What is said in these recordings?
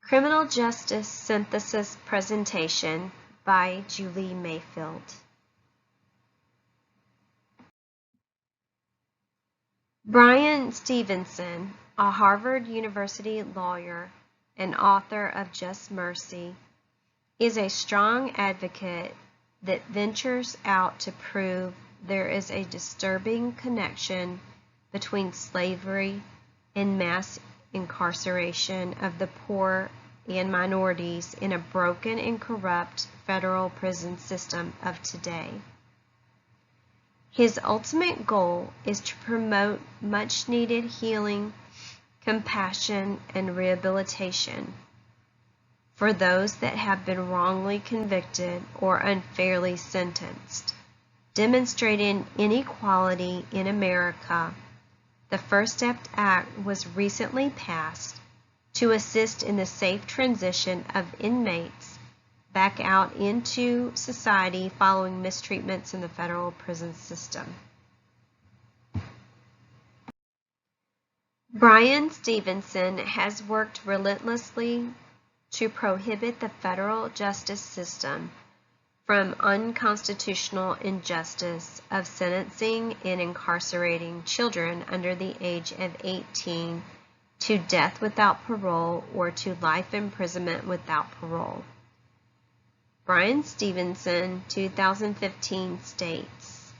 Criminal Justice Synthesis Presentation by Julie Mayfield. Bryan Stevenson, a Harvard University lawyer and author of Just Mercy, is a strong advocate that ventures out to prove there is a disturbing connection between slavery and mass incarceration of the poor and minorities in a broken and corrupt federal prison system of today. His ultimate goal is to promote much-needed healing, compassion, and rehabilitation for those that have been wrongly convicted or unfairly sentenced. Demonstrating inequality in America, the First Step Act was recently passed to assist in the safe transition of inmates back out into society following mistreatments in the federal prison system. Bryan Stevenson has worked relentlessly to prohibit the federal justice system from unconstitutional injustice of sentencing and incarcerating children under the age of 18 to death without parole or to life imprisonment without parole. Bryan Stevenson, 2015, states,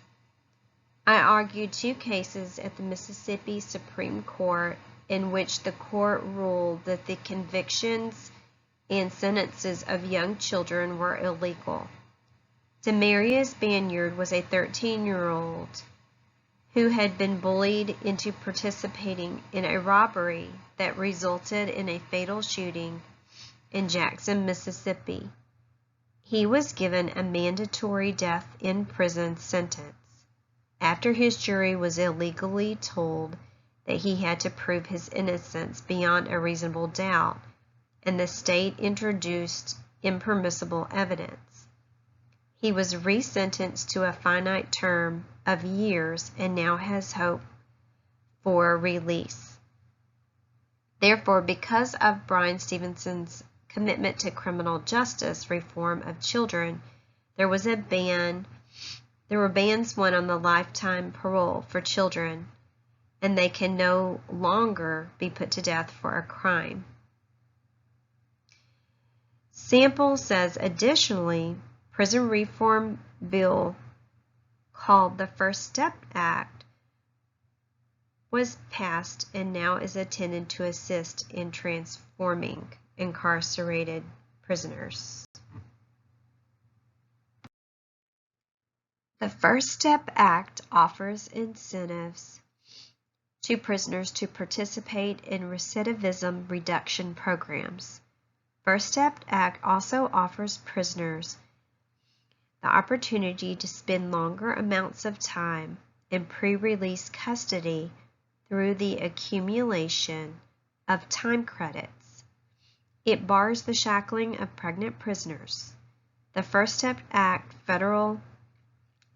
I argued 2 cases at the Mississippi Supreme Court in which the court ruled that the convictions and sentences of young children were illegal. Demarius Banyard was a 13-year-old who had been bullied into participating in a robbery that resulted in a fatal shooting in Jackson, Mississippi. He was given a mandatory death in prison sentence after his jury was illegally told that he had to prove his innocence beyond a reasonable doubt, and the state introduced impermissible evidence. He was resentenced to a finite term of years and now has hope for release. Therefore, because of Bryan Stevenson's commitment to criminal justice reform of children, there were bans on the lifetime parole for children, and they can no longer be put to death for a crime. Sample says, additionally, prison reform bill called the First Step Act was passed and now is intended to assist in transforming incarcerated prisoners. The First Step Act offers incentives to prisoners to participate in recidivism reduction programs. First Step Act also offers prisoners the opportunity to spend longer amounts of time in pre-release custody through the accumulation of time credits. It bars the shackling of pregnant prisoners. The First Step Act federal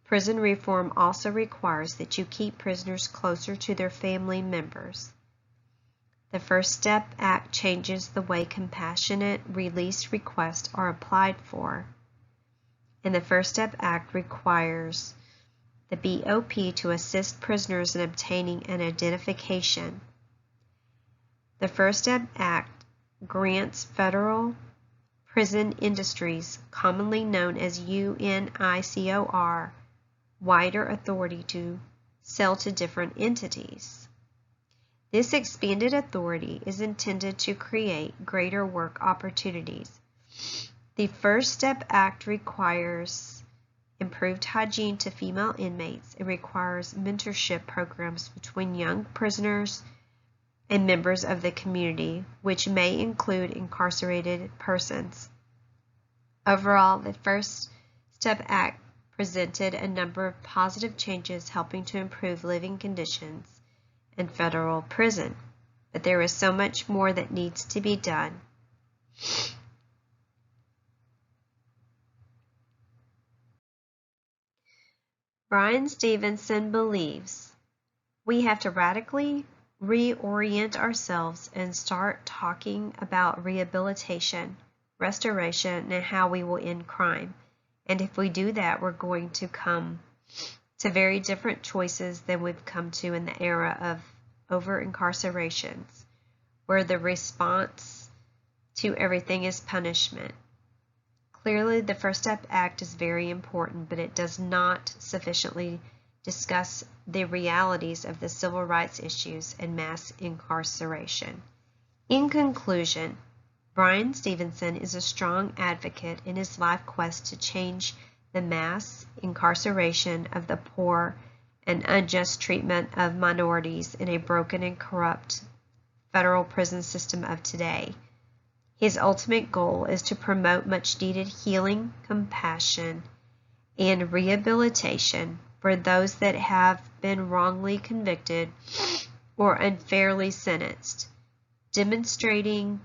prison reform also requires that you keep prisoners closer to their family members. The First Step Act changes the way compassionate release requests are applied for, and the First Step Act requires the BOP to assist prisoners in obtaining an identification. The First Step Act grants federal prison industries, commonly known as UNICOR, wider authority to sell to different entities. This expanded authority is intended to create greater work opportunities. The First Step Act requires improved hygiene to female inmates. It requires mentorship programs between young prisoners and members of the community, which may include incarcerated persons. Overall, the First Step Act presented a number of positive changes helping to improve living conditions in federal prison, but there is so much more that needs to be done. Bryan Stevenson believes we have to radically reorient ourselves and start talking about rehabilitation, restoration, and how we will end crime. And if we do that, we're going to come to very different choices than we've come to in the era of over-incarcerations, where the response to everything is punishment. Clearly, the First Step Act is very important, but it does not sufficiently discuss the realities of the civil rights issues and mass incarceration. In conclusion, Bryan Stevenson is a strong advocate in his life quest to change the mass incarceration of the poor and unjust treatment of minorities in a broken and corrupt federal prison system of today. His ultimate goal is to promote much-needed healing, compassion, and rehabilitation for those that have been wrongly convicted or unfairly sentenced. Demonstrating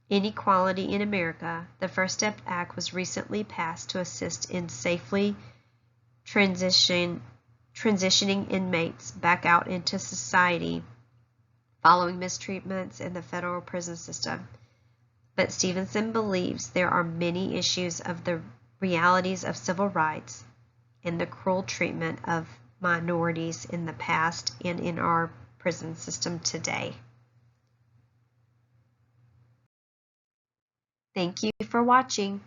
inequality in America, the First Step Act was recently passed to assist in safely transitioning inmates back out into society following mistreatments in the federal prison system. But Stevenson believes there are many issues of the realities of civil rights and the cruel treatment of minorities in the past and in our prison system today. Thank you for watching.